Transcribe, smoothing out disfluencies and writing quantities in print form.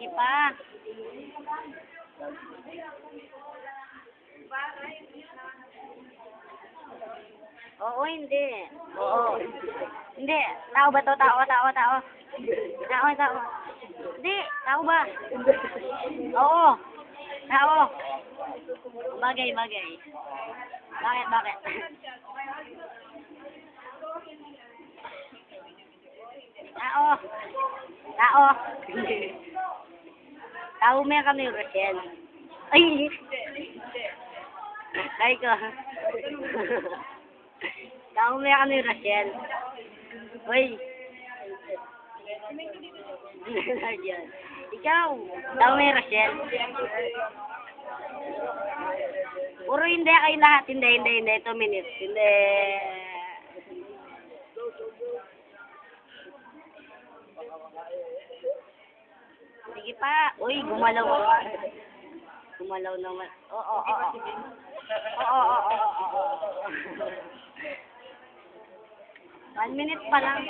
Sige pa. Oo, hindi. Oo. Hindi. Tao ba to? Tao. Tao. Hindi. Tao ba? Oo. Tao. Bagay. Bakit? Tao. Tao may kami, Rochelle. Ay! Ay ko. Tao may kami, Rochelle. Uy. Ikaw. Tao may Rochelle. Puro hindi kayo lahat. Hindi. 2 minutes. Hindi. Sige pa. Uy, gumalaw. Gumalaw naman. Oo. 1 minute pa lang.